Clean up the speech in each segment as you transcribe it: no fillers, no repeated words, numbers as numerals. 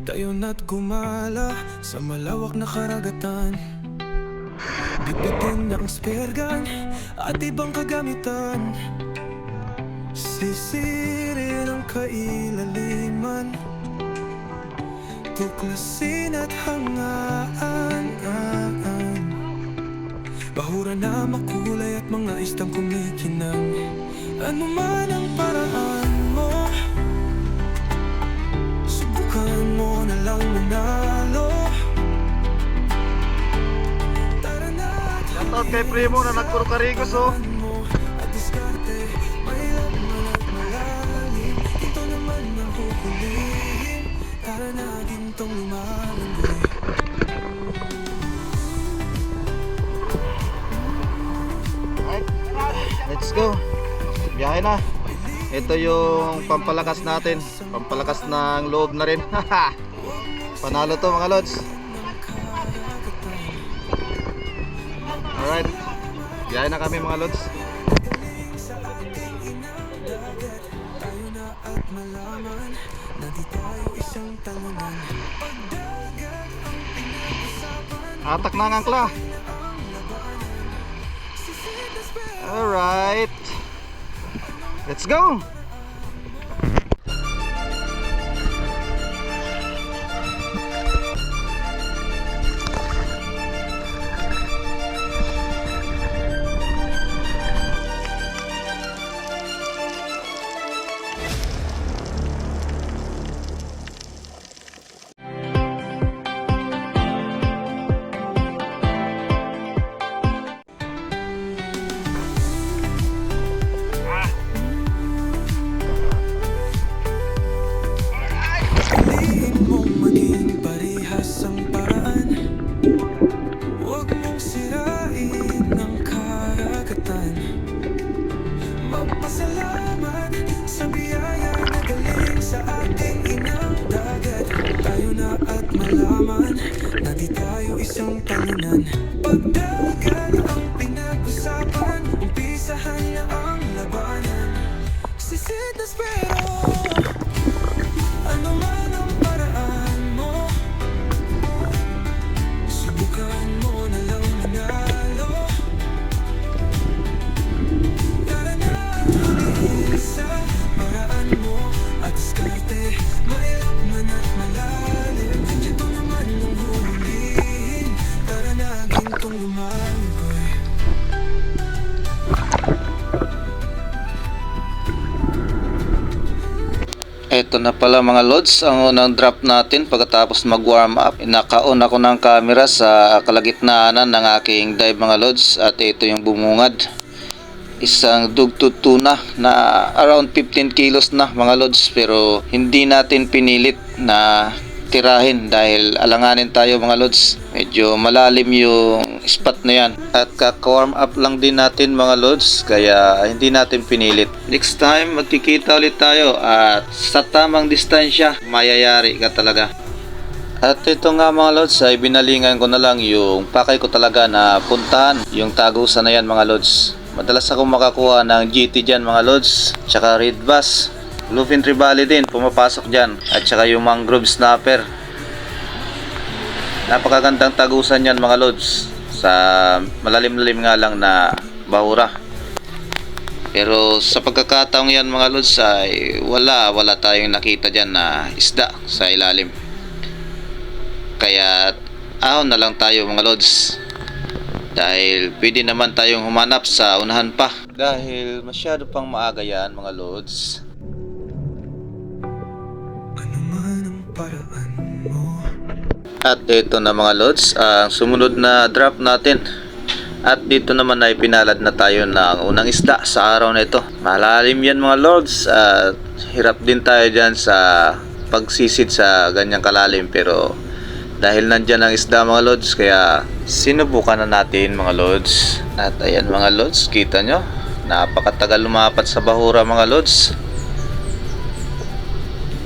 Tayo na't gumala sa malawak na karagatan. Bitbitin ang spear gun at ibang kagamitan. Sisirin ang kailaliman, tuklasin at hangaan. Bahura na makulay at mga istang kumikinang. Ano man ang paraan mo, subukan mo na lang manalo. Tara na at Shoutout kay Primo na nagpuro karigos oh. at diskarte, may laman at malalim. Ito naman ang huhulihin. Tara na gintong lumalanggoy. Let's go. Biyahe na. Ito yung pampalakas natin. Pampalakas ng loob na rin. Panalo to mga lods. Alright. Biyahe na kami mga lods. Tayo na at malaman na di tayo isang talunan. Pagdagat ang pinag-usapan, Atak na ang angkla. Alright. Let's go. piliin mong maging parehas ang paraan. Huwag mong sirain ang karagatan. Magpasalamat sa biyaya na galing sa ating inang dagat. Tayo na at malaman na di tayo isang talunan. Pagdagat ang pinag-usapan, umpisahan na ang labanan. Sisid na spero, ano man ang paraan mo, subukan mo na lang manalo. Tara na at hulihin sa paraan mo at diskarte, mailap man at malalim. Ito naman ang huhulihin. Tara na gintong lumanggoy. Ito na pala mga lods, ang unang drop natin pagkatapos mag warm up. Naka-on ako ng camera sa kalagitnaan ng aking dive mga lods, at ito yung bumungad. Isang dugtod tuna na around 15 kilos na mga lods, pero hindi natin pinilit na tirahin dahil alanganin tayo mga lods. Medyo malalim yung spot na yan at kaka-warm up lang din natin mga lods, kaya hindi natin pinilit. Next time magkikita ulit tayo at sa tamang distansya mayayari ka talaga. At ito nga mga lods ay binalingan ko na lang yung pakay ko talaga na puntahan yung tagusan na yan mga lods. Madalas akong makakuha ng GT dyan mga lods, tsaka red bass, bluefin trevally din pumapasok dyan, at saka yung mangrove snapper. Napakagandang tagusan yan mga lods, sa malalim-lalim nga lang na bahura. Pero sa pagkakataong yan mga lods ay wala tayong nakita dyan na isda sa ilalim, kaya ahon na lang tayo mga lods, dahil pwede naman tayong humanap sa unahan pa, dahil masyado pang maaga yan mga lods. Ano man ang paraan mo. At ito na mga lods, ang sumunod na drop natin. At dito naman ay pinalad na tayo ng unang isda sa araw na ito. Malalim yan mga lods, at hirap din tayo dyan sa pagsisid sa ganyang kalalim, pero dahil nandyan ang isda mga lods, kaya sinubukan na natin mga lods. At ayan mga lods, kita nyo, napakatagal lumapat sa bahura mga lods,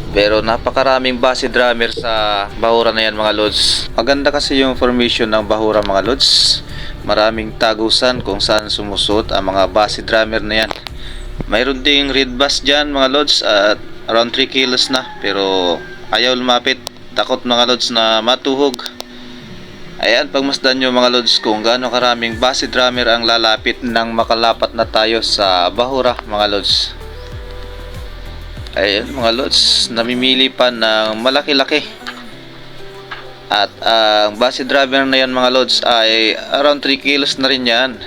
pero napakaraming base drummer sa bahura na yan mga lods. Maganda kasi yung formation ng bahura mga lods, maraming tagusan kung saan sumusot ang mga base drummer na yan. Mayroon ding red bass dyan mga lods, at around 3 kilos na, pero ayaw lumapit takot mga lods na matuhog. Ayan, pagmasdan nyo mga lods kung gaano karaming base drummer ang lalapit nang makalapat na tayo sa Bahura mga lods. Ayan mga lods, namimili pa ng malaki-laki. At ang base drummer na yan mga lods ay around 3 kilos na rin yan.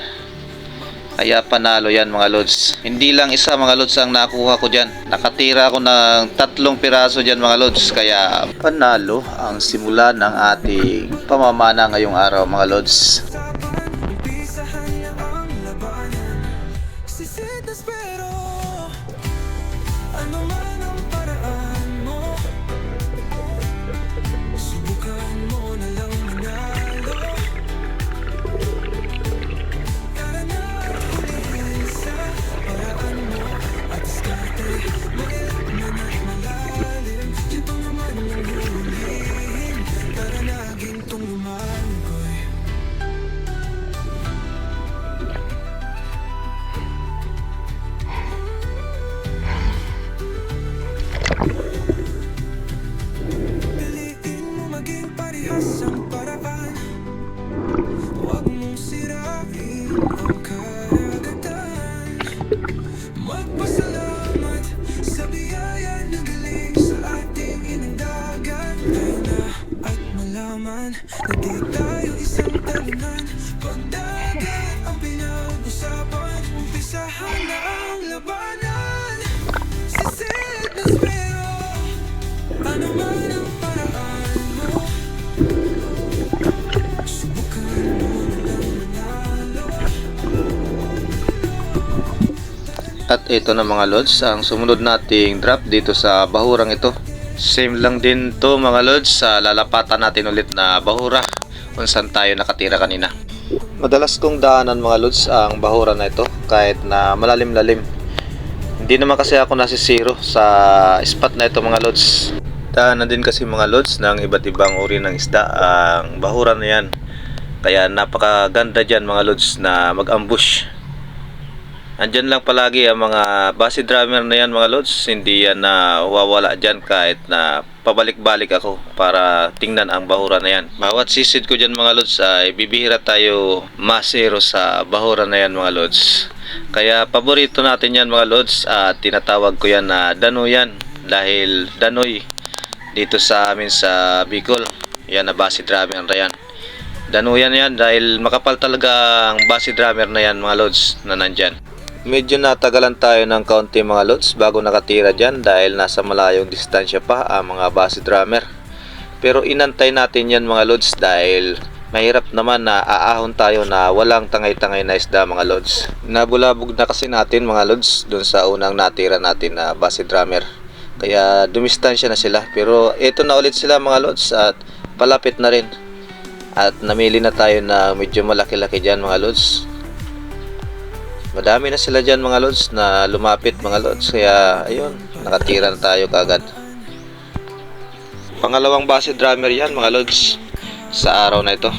Kaya panalo yan mga lods. Hindi lang isa mga lods ang nakuha ko dyan. Nakatira ako ng 3 piraso dyan mga lods. Kaya panalo ang simula ng ating pamamana ngayong araw mga lods. Umpisahan niya ang labanan. Sisitas pero ano man ang paraan mo, subukan mo na lang manalo. Tara na ulihin sa paraan mo at diskarte. Mailap man at malalim, ito naman ang hulihin. Tara na gintong lumangoy. Piliin mo maging parehas ang paraan. Huwag mong sirain ang karagatan. Magpasalamat sa biyaya na galing sa ating inang dagat. Tayo na at malaman na di tayo isang talunan. Pagdagat ang pinag-usapan, umpisahan na ang labanan. Sisid na spero, ano man ang paraan mo, subukan mo na lang manalo. At ito na mga lods, ang sumunod nating drop dito sa bahurang ito. Same lang din to mga lods sa lalapatan natin ulit na bahura kung saan tayo nakatira kanina. Madalas kong daanan mga lods ang bahura na ito kahit na malalim-lalim. Hindi naman kasi ako nasisiro sa spot na ito mga lods. Daanan din kasi mga lods ng iba't ibang uri ng isda ang bahura na yan. Kaya napakaganda dyan mga lods na mag-ambush. Andyan lang palagi ang mga base drummer na yan mga lods. Hindi yan na wawala dyan kahit na pabalik-balik ako para tingnan ang bahura na yan. Bawat sisid ko dyan mga lods ay bibihira tayo masero sa bahura na yan mga lods. Kaya paborito natin yan mga lods at tinatawag ko yan na danuyan. Dahil danoy dito sa amin sa Bicol. Yan na base drummer na yan. Danuyan yan dahil makapal talaga ang base drummer na yan mga lods na nandyan. Medyo natagalan tayo ng kaunti mga lods bago nakatira dyan dahil nasa malayong distansya pa ang mga base drummer. Pero inantay natin yan mga lods dahil mahirap naman na aahon tayo na walang tangay-tangay na isda mga lods. Nabulabog na kasi natin mga lods dun sa unang natira natin na base drummer. Kaya dumistansya na sila. Pero ito na ulit sila mga lods at palapit na rin. At namili na tayo na medyo malaki-laki dyan mga lods. Madami na sila dyan mga lods na lumapit mga lods. Kaya ayun, nakatira na tayo kagad. Pangalawang base drummer yan mga lods sa araw na ito.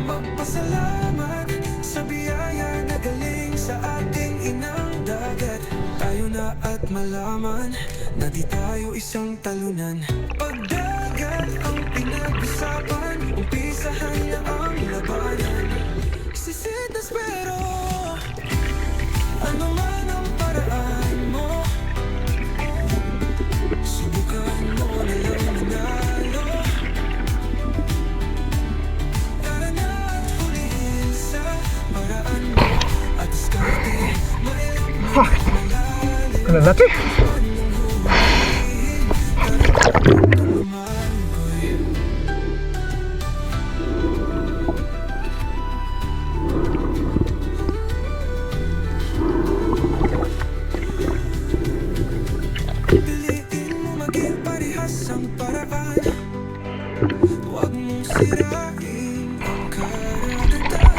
Magpasalamat sa biyaya na galing sa ating inang dagat. Tayo na at malaman na di tayo isang talunan. Pagdagat ang pinag-usapan, umpisahan na ang labanan. Sisitas pero ano man ang paraan mo, subukan mo na lang manalo. Tara na at hulihin sa paraan mo at diskarte. Mailap na malalim, Lalaki. lumangoy. Piliin mo maging parehas ang paraan. Huwag mong sirain ang karagatan.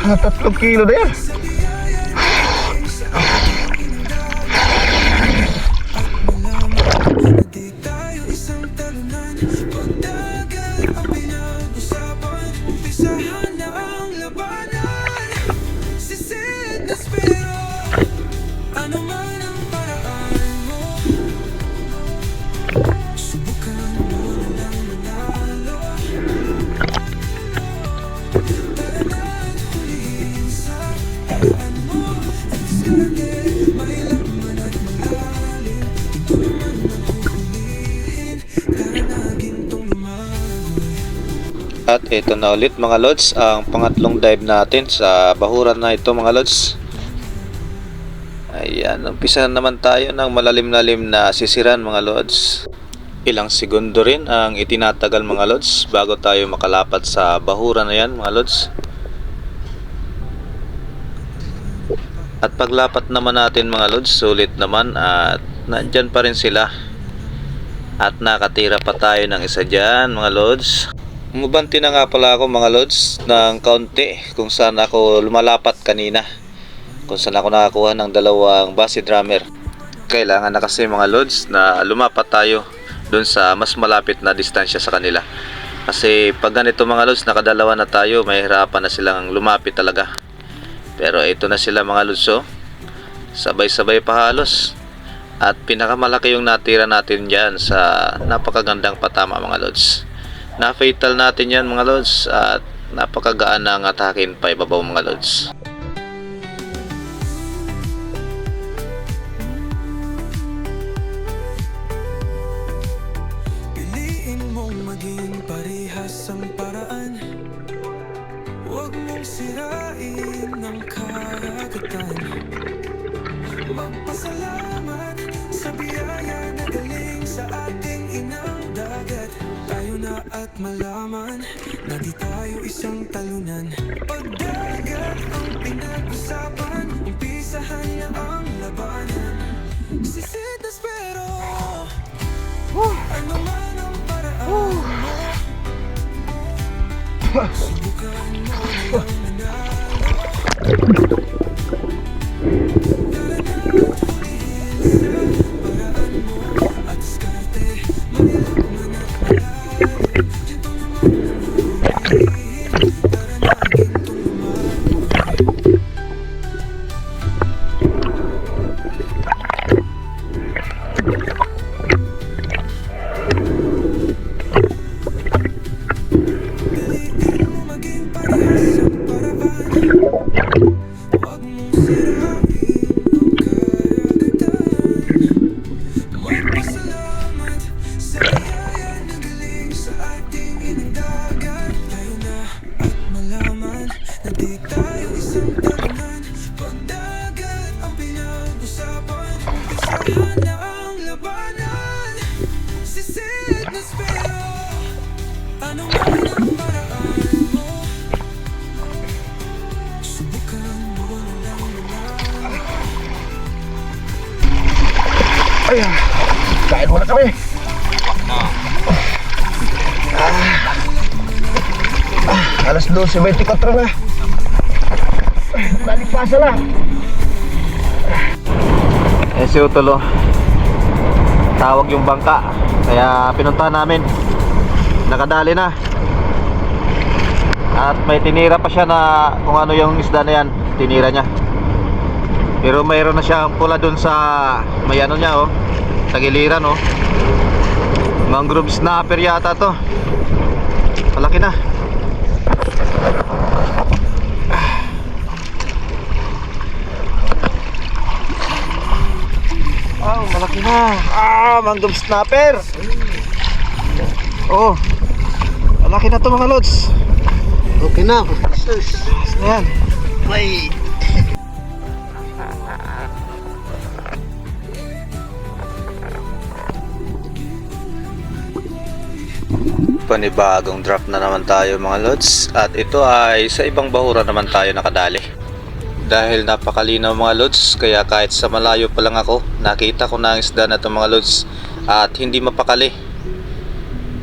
Na 3 kilo na yan. Sa biyaya na galing sa ating inang dagat. At malaman na di tayo isang talunan. Pagdagat ang pinag-usapan, umpisahan na ang labanan. Sisid na spero, ano man ang paraan mo, At ito na ulit mga lods, ang pangatlong dive natin sa bahuran na ito mga lods. Ayan, umpisa naman tayo ng malalim-lalim na sisiran mga lods. Ilang segundo rin ang itinatagal mga lods bago tayo makalapat sa bahuran na yan mga lods. At paglapat naman natin mga lods, sulit naman at nandyan pa rin sila. At nakatira pa tayo ng isa dyan mga lods. Umubanti na nga pala ako mga lods ng kaunti kung saan ako lumalapat kanina. Kung saan ako nakakuha ng dalawang base drummer. Kailangan na kasi mga lods na lumapat tayo dun sa mas malapit na distansya sa kanila. Kasi pag ganito mga lods, nakadalawa na tayo, mahirapan na silang lumapit talaga. Pero ito na sila mga lods, oh. Sabay-sabay pa halos. At pinakamalaki yung natira natin dyan sa napakagandang patama mga lods. Na-fatal natin yan mga lods at napakagaan ng atakin pa ibabaw mga lods. Piliin mong maging parehas ang paraan. Huwag mong sirain ang karagatan. Magpasalamat sa biyaya na galing sa ating inang dagat. Tayo na at malaman na di tayo isang talunan. Pagdagat ang pinag-usapan, umpisahan na ang labanan. Sisitas pero ano man ang paraan mo, subukan mo na lang manalo. Ayan, kain muna kami. Alas 12:24 na. Balik pasa lang. Si Utolo, tawag yung bangka, kaya pinuntahan namin. Nakadali na. At may tinira pa siya na kung ano yung isda na yan, tinira niya. Pero mayroon na siyang pula dun sa may ano niya, oh, tagiliran, oh. Mangrove snapper yata to. Malaki na. Oh, malaki na. Mangrove snapper. Oh, malaki na to mga lods. Okay na. Sus. Ayan. May Panibagong drop na naman tayo mga lods. At ito ay sa ibang bahura naman tayo nakadali. Dahil napakalinaw mga lods, kaya kahit sa malayo pa lang ako, nakita ko na ang isda na ito mga lods. At hindi mapakali.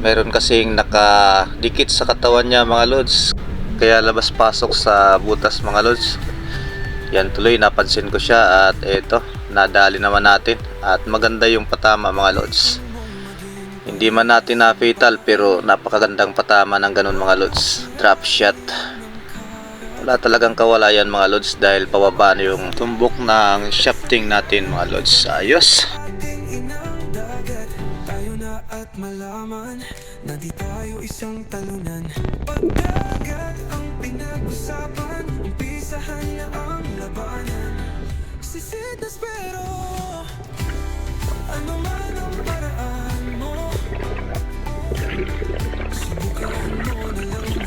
Meron kasing nakadikit sa katawan niya mga lods. Kaya labas pasok sa butas mga lods. Yan tuloy, napansin ko siya. At ito, nadali naman natin. At maganda yung patama mga lods. Hindi man natin na fatal pero napakagandang patama ng ganun mga lods. Drop shot. Wala talagang kawalayan mga lods dahil pababa na yung tumbok ng shafting natin mga lods. Ayos. Tayo na at malaman na di tayo isang talunan. Pagdagat ang pinag-usapan, umpisahan na ang labanan. Sisitas pero ano man ang paraan mo, subukan mo na lang.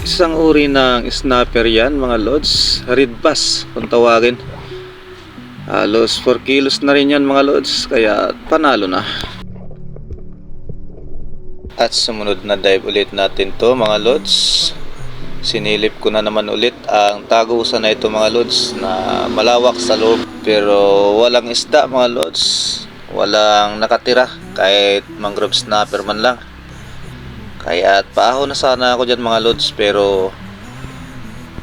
Isang uri ng snapper yan mga lods, red bass kung tawagin. Halos 4 kilos na rin yan mga lods, kaya panalo na. At sumunod na dive ulit natin to mga lods. Sinilip ko na naman ulit ang tagusan na ito mga lods, na malawak sa loob pero walang isda mga lods. Walang nakatira kahit mangrove snapper man lang. Kaya paaho na sana ako dyan mga lods, pero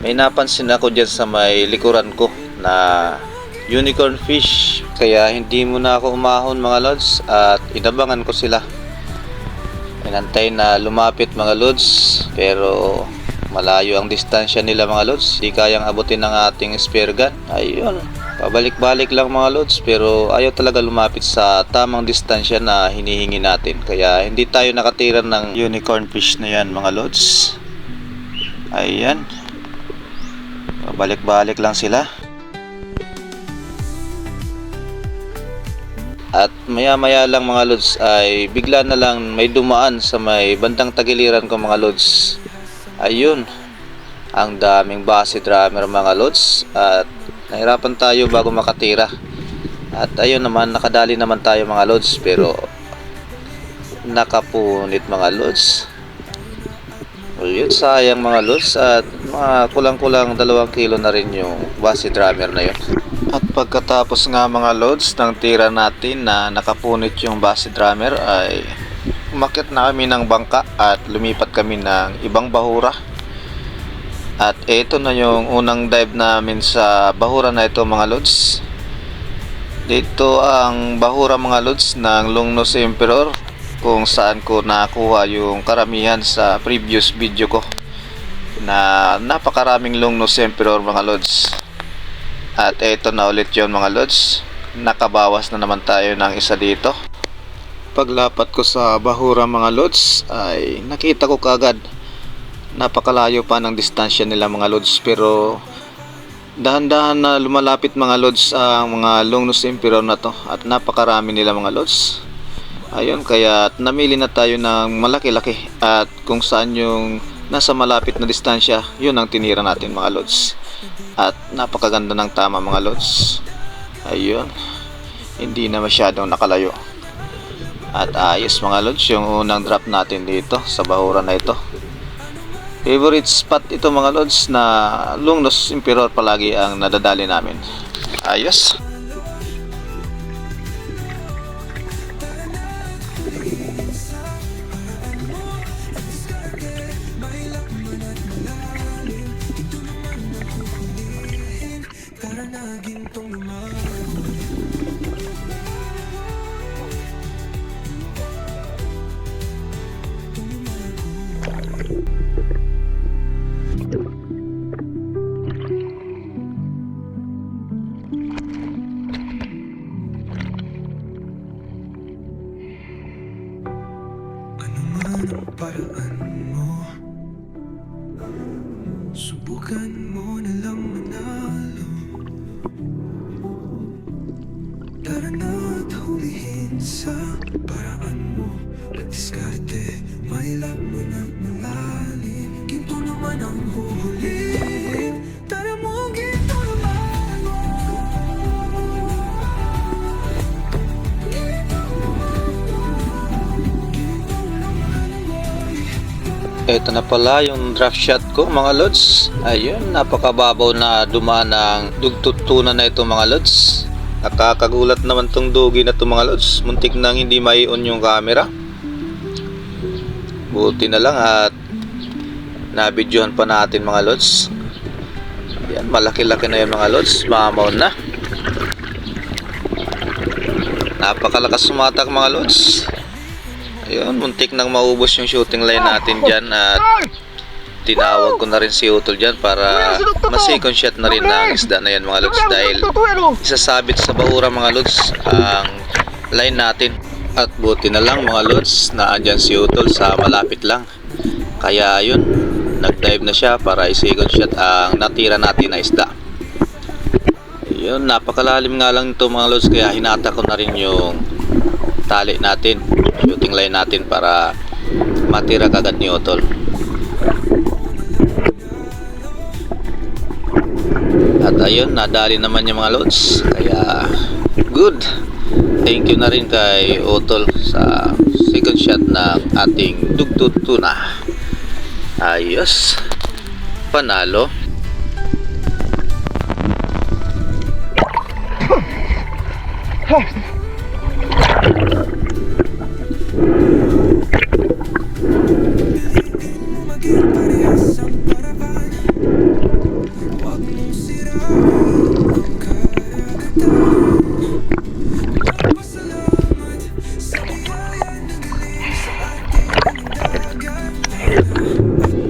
may napansin ako dyan sa may likuran ko na unicorn fish. Kaya hindi muna ako umahon mga lods at inabangan ko sila. Inantay na lumapit mga lods, pero malayo ang distansya nila mga lods. Di kayang abutin ng ating spear gun. Ayun, pabalik-balik lang mga lods, pero ayaw talaga lumapit sa tamang distansya na hinihingi natin. Kaya hindi tayo nakatira ng unicorn fish na yan mga lods. Ayan, pabalik-balik lang sila. At maya-maya lang mga lods ay bigla na lang may dumaan sa may bandang tagiliran ko mga lods. Ayun, ang daming base drummer mga lods, at nahirapan tayo bago makatira. At ayun naman, nakadali naman tayo mga lods, pero nakapunit mga lods. Ayun, sayang mga lods, at mga kulang-kulang 2 kilo na rin yung base drummer na yun. At pagkatapos nga mga lods ng tira natin na nakapunit yung base drummer, ay umakyat na kami ng bangka at lumipat kami ng ibang bahura. At ito na yung unang dive namin sa bahura na ito mga lods. Dito ang bahura mga lods ng Longnose Emperor, kung saan ko nakuha yung karamihan sa previous video ko na napakaraming Longnose Emperor mga lods. At ito na ulit yun mga lods, nakabawas na naman tayo ng isa dito. Paglapat ko sa bahura mga lods ay nakita ko kaagad napakalayo pa ng distansya nila mga lods, pero dahan-dahan na lumalapit mga lods ang mga Longnose Emperor na to, at napakarami nila mga lods. Ayun, kaya namili na tayo ng malaki-laki, at kung saan yung nasa malapit na distansya, yun ang tinira natin mga lods. At napakaganda ng tama mga lods. Ayun, hindi na masyadong nakalayo. At ayos mga lods yung unang drop natin dito sa bahura na ito. Favorite spot ito mga lods, na Longnose Emperor palagi ang nadadali namin. Ayos. Tara na gintong lumago. Ano man ang paraan mo, subukan mo na lang manalo. Tara na't hulihin sa paraan mo, at diskarte, may laman at malalim. Ginto naman ang huhulihin, tara mo ginto naman mo. Ito na pala yung draft shot ko mga lods. Ayun, napakababaw na dumaan ng dugtutunan na ito mga lods. Nakakagulat naman tong dugi na ito mga lods. Muntik nang hindi mai-on yung camera. Buti na lang at nabidyohan pa natin mga lods. Yan, malaki-laki na yan mga lods. Mamaw na. Napakalakas sumatak mga lods. Ayun, muntik nang maubos yung shooting line natin dyan, at tinawag ko na rin si Utol dyan para ma-second shot na rin ng isda na yan mga lods, dahil isasabit sa bahura mga lods ang line natin. At buti na lang mga lods na andyan si Utol sa malapit lang, kaya yun, nag-dive na siya para i-second shot ang natira natin na isda. Yun, napakalalim nga lang ito mga lods, kaya hinata ko na rin yung tali natin, shooting line natin, para matira kagad ni Utol. At ayun, nadali naman yung mga lods. Kaya good. Thank you na rin kay Otol sa second shot ng ating dugtut tuna. Ayos. Panalo. Maging parehas ang paraan. Huwag mong sirain ang karagatan. Magpasalamat sa biyaya ng galing sa ating dagat. At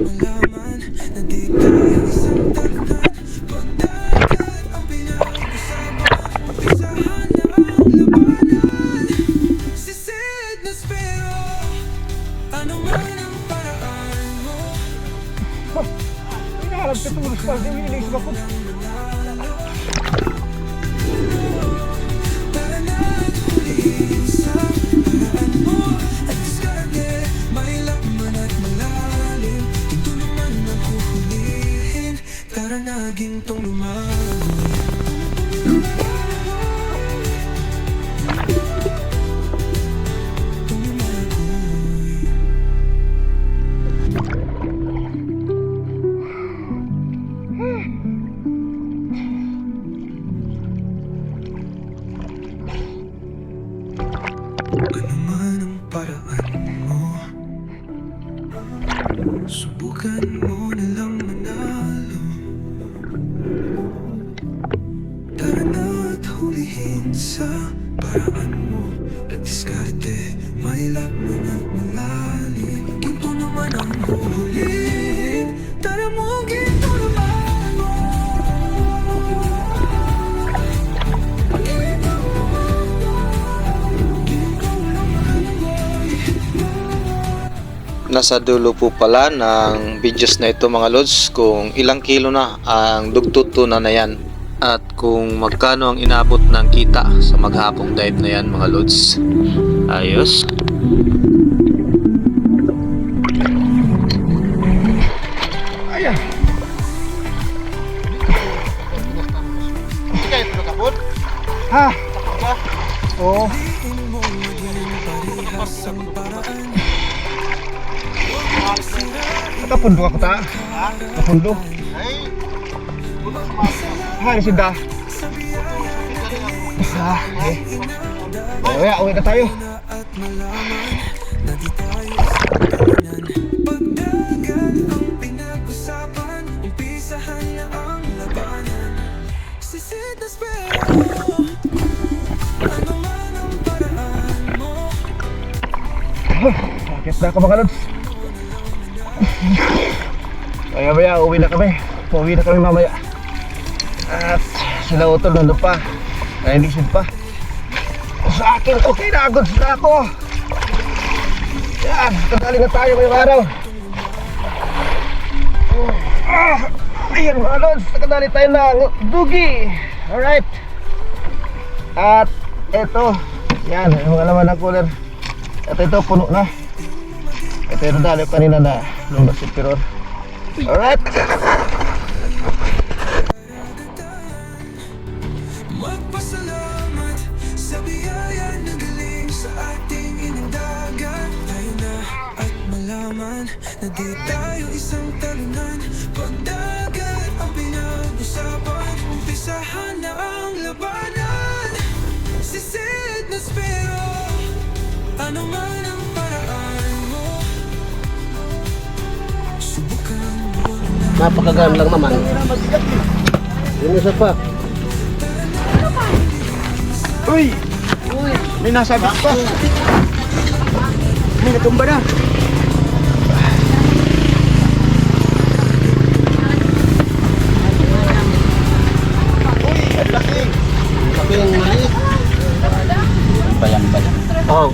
malaman na di tayo isang talunan. Pagdagat ang pinag-usapan, umpisahan na ang labanan. Sisid na spero, ano man ang paraan mo. Hinaharap ka tulog pa. Hindi mo inisip ako. Para na't huliin sa paraan mo. At diskarte, mahilap man at malalim. Ito naman ang huhulihin. Tara na gintong lumagoy. Lumagoy. Ano man ang paraan mo, subukan mo na lang manalo. Tara na at hulihin sa paraan mo. At diskarte, mahilap man at malalim. Ginto naman ang huhulihin. Tara mo, ginto naman mo. Nasa dulo po pala ng videos na ito mga lods kung ilang kilo na ang dugtut tuna na yan at kung magkano ang inabot ng kita sa maghapong dive na yan mga lods. Ayos. Ayan. Hindi kayo tulog kapon? Ha? Oo. Huliin mo maging parehas ang paraan. Nakapundo ako ta. Nakapundo. Ay, sinda. Okay. Kaya, uwi na tayo. At malaman na di tayo isang talunan. Pagdagat ang pinag-usapan, umpisahan na ang labanan. Sisid na spero, ano man ang paraan mo. Sakit na ako mga lods. Maya-maya, uwi na kami. Uwi na kami mamaya. At sila Utol nandun pa. Nainisin pa. Sa akin, okay na. Goods na ako. Yan, kadali na tayo ngayong araw. Ayan mga lods, nakadali tayo ng dugi. Alright. At eto, yan, yung mga laman ng cooler. At ito, puno na. Ito yung nadali ko kanina na nung nasipiror. Alright. Magpasalamat sa biyaya na galing sa ating inundagan. Tayo na at malaman na di tayo isang talunan. Pagdagat ang pinag-usapan, umpisahan na ang labanan. Sisid na spero, ano man ang paraan mo. Subukan mo na. Napakagaan lang naman. Yun isa pa. Uy! May nasabit pa. May natumba na. Uy! Ang laki! Laki yung maliit. Bayang-bayang. Oo.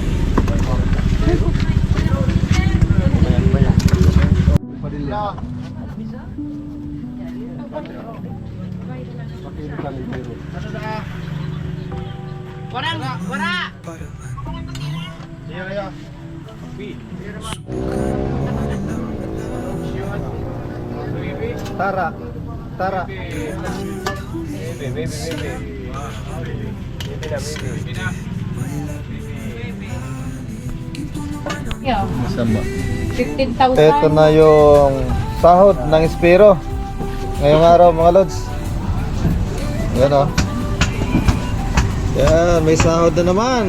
Tara. Tara. Yeah, Sama. 15,000. Ito na yung sahod ng Espiro ngayong araw mga lods. Yan o. Yan, may sahod na naman.